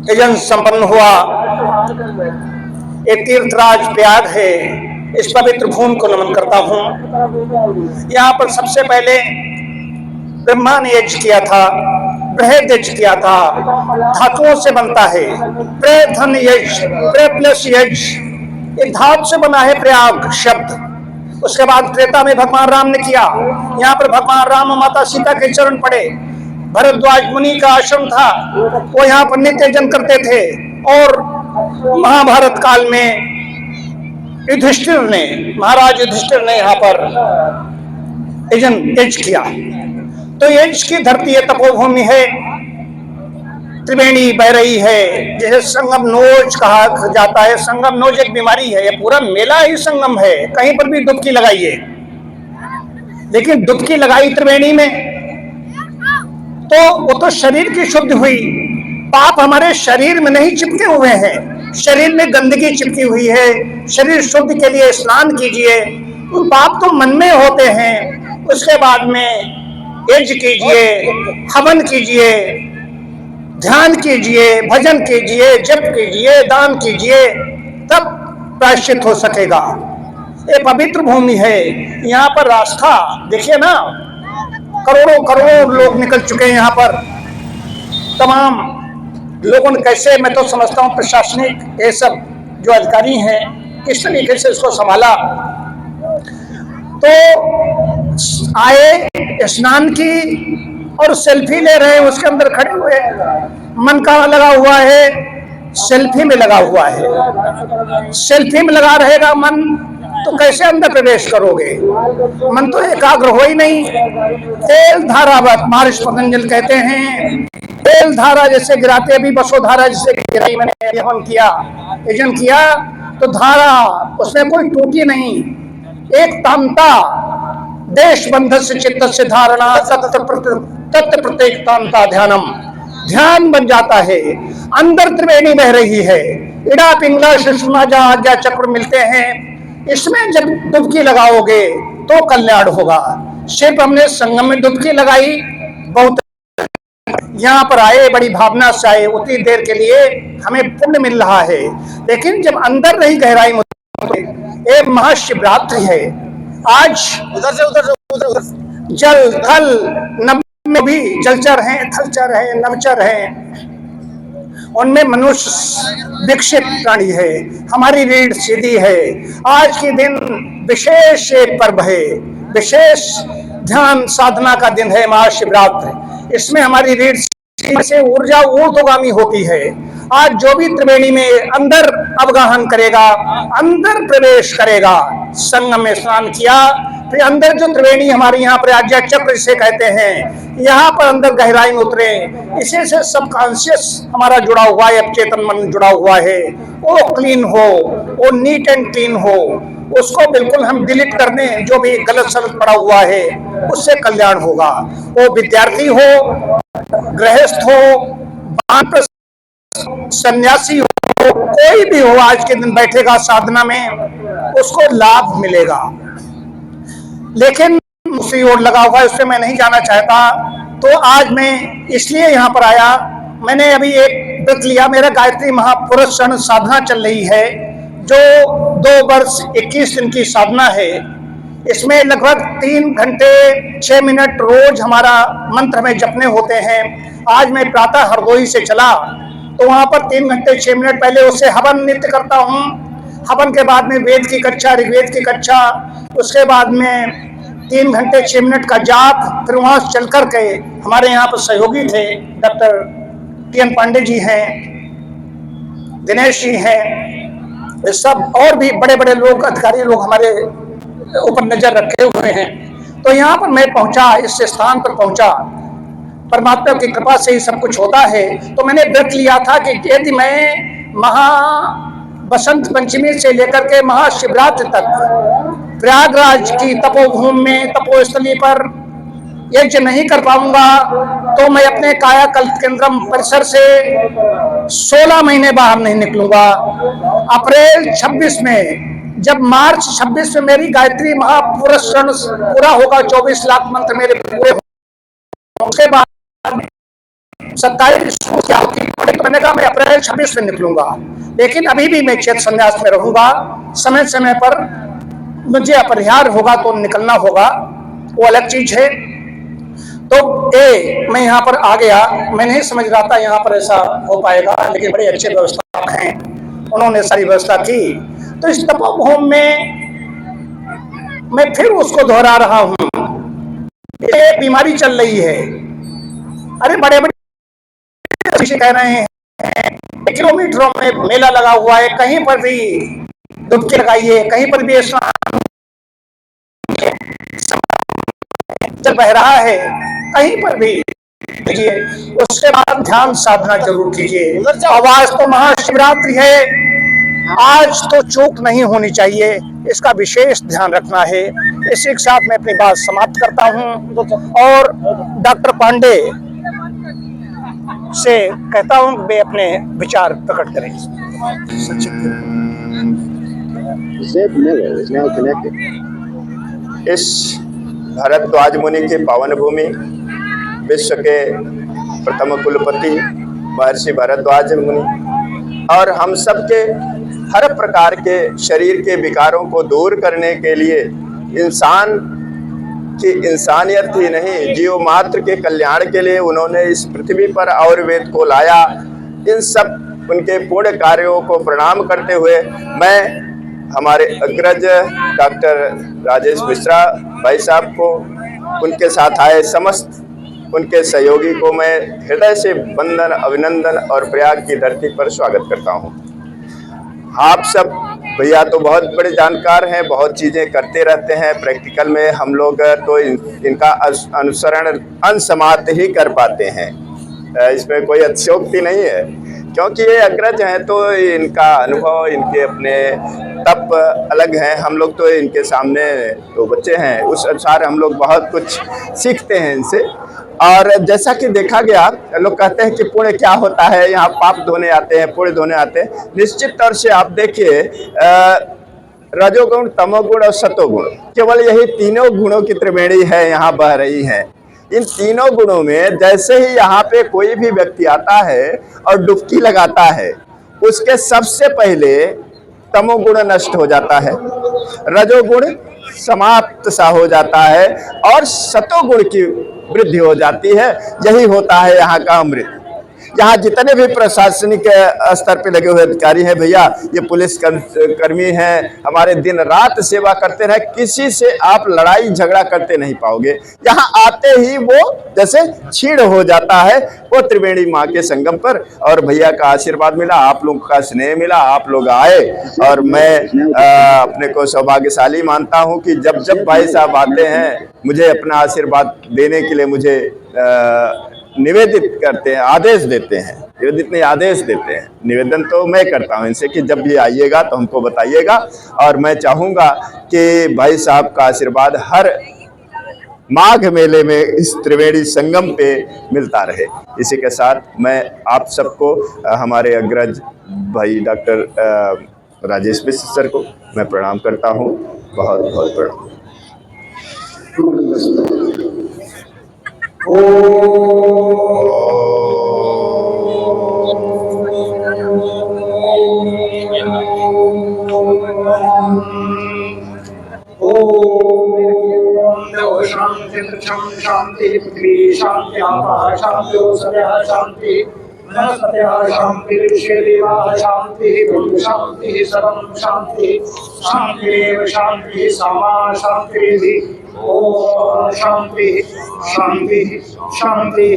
यजन संपन्न हुआ। एक तीर्थराज प्रयाग है, इस पवित्र भूमि को नमन करता हूँ। यहाँ पर सबसे पहले ब्रह्मा ने यज्ञ किया था, बृहद यज्ञ किया था, धातुओं से बनता है। प्रधन यज्ञ, प्र प्लस यज्ञ, ये धातु से बना है प्रयाग शब्द। उसके बाद त्रेता में भगवान राम ने किया। यहाँ पर भगवान राम और माता सीता के चरण पड़े। भरद्वाज मुनि का आश्रम था, वो यहाँ पर नित्य यजन करते थे। और महाभारत काल में युधिष्ठिर ने, महाराज युधिष्ठिर ने यहाँ पर यज्ञ किया। तो यज्ञ की धरती है, तपोभूमि है, त्रिवेणी बह रही है, जिसे संगम नोज कहा जाता है। संगम नोज एक बीमारी है, ये पूरा मेला ही संगम है। कहीं पर भी डुबकी लगाइए, लेकिन डुबकी लगाई त्रिवेणी में तो वो तो शरीर की शुद्धि हुई। पाप हमारे शरीर में नहीं चिपके हुए हैं, शरीर में गंदगी चिपकी हुई है। शरीर शुद्ध के लिए स्नान कीजिए। वो पाप तो मन में होते हैं। उसके बाद में यज्ञ कीजिए, हवन कीजिए, ध्यान कीजिए, भजन कीजिए, जप कीजिए, दान कीजिए, तब प्रायश्चित हो सकेगा। ये पवित्र भूमि है। यहाँ पर रास्ता देखिए ना, करोड़ों करोड़ों लोग निकल चुके हैं यहाँ पर। तमाम लोगों ने कैसे, मैं तो समझता हूँ प्रशासनिक ये सब जो अधिकारी हैं, किस तरीके से इसको संभाला। तो आए, स्नान की और सेल्फी ले रहे हैं, उसके अंदर खड़े हुए। मन कहाँ लगा हुआ है? सेल्फी में लगा हुआ है। सेल्फी में लगा रहेगा मन तो कैसे अंदर प्रवेश करोगे? मन तो एकाग्र हो ही नहीं। तेल धारावत महर्षि पतंजलि कहते हैं, तेल धारा जैसे गिराते, अभी बसोधारा जैसे गिराई। मैंने यजन किया तो धारा उसमें कोई टूटी नहीं। एक तांता देश बंध से चित्त से धारणा, तत्व प्रत्येक तांता ध्यानम, ध्यान बन जाता है। अंदर त्रिवेणी बह रही है, इड़ा पिंगला सुषमा जहाँ आज्ञा चक्र मिलते हैं। इसमें जब डुबकी लगाओगे तो कल्याण होगा। सिर्फ हमने संगम में डुबकी लगाई, बहुत यहाँ पर आए, बड़ी भावना से आए, उतनी देर के लिए हमें पुण्य मिल रहा है। लेकिन जब अंदर नहीं गहराई में, एक महाशिवरात्रि है आज। उधर जल थल नभ में भी जलचर हैं, थलचर हैं, नवचर हैं, उनमें मनुष्य विकसित प्राणी है। हमारी रीढ़ सीधी है। आज के दिन विशेष पर्व है, विशेष ध्यान साधना का दिन है महाशिवरात्रि। इसमें हमारी रीढ़ से ऊर्जा ऊर्ध्वगामी होती है। आज जो भी त्रिवेणी में अंदर अवगाहन करेगा, अंदर प्रवेश करेगा, संगम में स्नान किया, फिर अंदर जो त्रिवेणी हमारे यहाँ पर आज्ञा चक्र से कहते हैं, यहाँ पर अंदर गहराई में उतरे। इसी से सब कॉन्शियस हमारा जुड़ा हुआ है, चेतन मन जुड़ा हुआ है। वो क्लीन हो, वो नीट एंड क्लीन हो, उसको बिल्कुल हम डिलीट कर दें। जो भी गलत सलत पड़ा हुआ है उससे कल्याण होगा। वो विद्यार्थी हो, गृहस्थ हो, सन्यासी हो, कोई भी हो, आज के दिन बैठेगा साधना में, उसको लाभ मिलेगा। लेकिन दूसरी ओर लगा हुआ है, उससे मैं नहीं जाना चाहता। तो आज मैं इसलिए यहाँ पर आया। मैंने अभी एक व्रत लिया, मेरा गायत्री महापुरुषण साधना चल रही है, जो 2 वर्ष 21 दिन की साधना है। इसमें लगभग 3 घंटे 6 मिनट रोज हमारा मंत्र में जपने होते हैं। आज मैं प्रातः हरदोई से चला, तो वहाँ पर 3 घंटे 6 मिनट पहले उससे हवन नित्य करता हूँ। हवन के बाद में वेद की कक्षा, ऋग्वेद की कक्षा, उसके बाद में 3 घंटे 6 मिनट का जाप। फिर वहाँ चल कर के हमारे यहाँ पर सहयोगी थे, डॉक्टर TN पांडे जी हैं, दिनेश जी हैं, सब और भी बड़े बड़े लोग, अधिकारी लोग हमारे ऊपर नजर रखे हुए हैं। तो यहाँ पर मैं पहुंचा, इस स्थान पर पहुंचा, परमात्मा की कृपा से ही सब कुछ होता है। तो मैंने व्रत लिया था कि यदि मैं बसंत पंचमी से लेकर के महाशिवरात्रि तक प्रयागराज की तपोभूमि में, तपोस्थली पर यज्ञ नहीं कर पाऊंगा, तो मैं अपने कायाकल्प केंद्रम परिसर से 16 महीने बाहर नहीं निकलूंगा। अप्रैल 26 में, जब मार्च 26 में मेरी गायत्री महापुरुषण पूरा होगा, 24 लाख मंत्र मेरे पूरे, उसके बाद 27 को क्या होती, तो मैंने कहा मैं अप्रैल 26 में निकलूंगा, लेकिन अभी भी मैं क्षेत्र संन्यास में रहूंगा। समय समय पर मुझे अपरिहार्य होगा तो निकलना होगा, वो अलग चीज है। तो मैं यहाँ पर आ गया, मैं नहीं समझ रहा था यहाँ पर ऐसा हो पाएगा, लेकिन बड़े अच्छे व्यवस्था हैं, उन्होंने सारी व्यवस्था की। तो इस तपोवन में मैं फिर उसको दोहरा रहा हूँ, ये बीमारी चल रही है। अरे बड़े बड़े कह रहे हैं किलोमीटरों में मेला लगा हुआ है, कहीं पर भी डुबकी लगाइए, कहीं पर भी स्नान जब बह रहा है, कहीं पर भी कीजिए, उसके बाद ध्यान साधना जरूर कीजिए। आवाज तो महाशिवरात्रि है, आज तो चूक नहीं होनी चाहिए, इसका विशेष ध्यान रखना है। इसी के साथ मैं अपनी बात समाप्त करता हूं और डॉक्टर पांडे से कहता हूं वे अपने विचार प्रकट करें। इस भरद्वाज मुनि की पावन भूमि, विश्व के प्रथम कुलपति महर्षि भरद्वाज मुनि, और हम सब के हर प्रकार के शरीर के विकारों को दूर करने के लिए, इंसान की इंसानियत ही नहीं जीव मात्र के कल्याण के लिए उन्होंने इस पृथ्वी पर आयुर्वेद को लाया। इन सब उनके पुण्य कार्यों को प्रणाम करते हुए मैं हमारे अग्रज डॉक्टर राजेश मिश्रा भाई साहब को, उनके साथ आए समस्त उनके सहयोगी को मैं हृदय से वंदन, अभिनंदन और प्रयाग की धरती पर स्वागत करता हूँ। आप सब भैया तो बहुत बड़े जानकार हैं, बहुत चीज़ें करते रहते हैं। प्रैक्टिकल में हम लोग तो इनका अनुसरण अनसमाप्त ही कर पाते हैं, इसमें कोई अतिशयोक्ति नहीं है, क्योंकि ये अग्रज हैं तो इनका अनुभव, इनके अपने तप अलग हैं। हम लोग तो इनके सामने तो बच्चे हैं, उस अनुसार हम लोग बहुत कुछ सीखते हैं इनसे। और जैसा कि देखा गया, लोग कहते हैं कि पुण्य क्या होता है, यहाँ पाप धोने आते हैं, पुण्य धोने आते हैं। निश्चित तौर से आप देखिए, रजोगुण, तमोगुण और सतोगुण, केवल यही तीनों गुणों की त्रिवेणी है यहाँ बह रही है। इन तीनों गुणों में जैसे ही यहाँ पे कोई भी व्यक्ति आता है और डुबकी लगाता है, उसके सबसे पहले तमोगुण नष्ट हो जाता है, रजोगुण समाप्त सा हो जाता है और सतोगुण की वृद्धि हो जाती है। यही होता है यहाँ का अमृत। यहाँ जितने भी प्रशासनिक स्तर पे लगे हुए अधिकारी हैं भैया, ये पुलिस कर्मी हैं, हमारे दिन रात सेवा करते रहे, किसी से आप लड़ाई झगड़ा करते नहीं पाओगे। यहाँ आते ही वो जैसे क्षीण हो जाता है वो त्रिवेणी माँ के संगम पर। और भैया का आशीर्वाद मिला, आप लोगों का स्नेह मिला, आप लोग आए, और मैं अपने को सौभाग्यशाली मानता हूँ कि जब जब भाई साहब आते हैं मुझे अपना आशीर्वाद देने के लिए मुझे निवेदित करते हैं, आदेश देते हैं, निवेदित नहीं आदेश देते हैं। निवेदन तो मैं करता हूं इनसे कि जब भी आइएगा तो हमको बताइएगा, और मैं चाहूँगा कि भाई साहब का आशीर्वाद हर माघ मेले में इस त्रिवेणी संगम पे मिलता रहे। इसी के साथ मैं आप सबको, हमारे अग्रज भाई डॉक्टर राजेश मिश्र सर को मैं प्रणाम करता हूँ, बहुत बहुत प्रणाम। शांति पृथ्वी शांति आकाश शांति सदया शांति वनस्पतयः शांति ऋषि देवाः शांति ब्रह्म शांति सर्वं शांति शांतिरेव शांति सामा शांति। ओम शांति शांति शांति।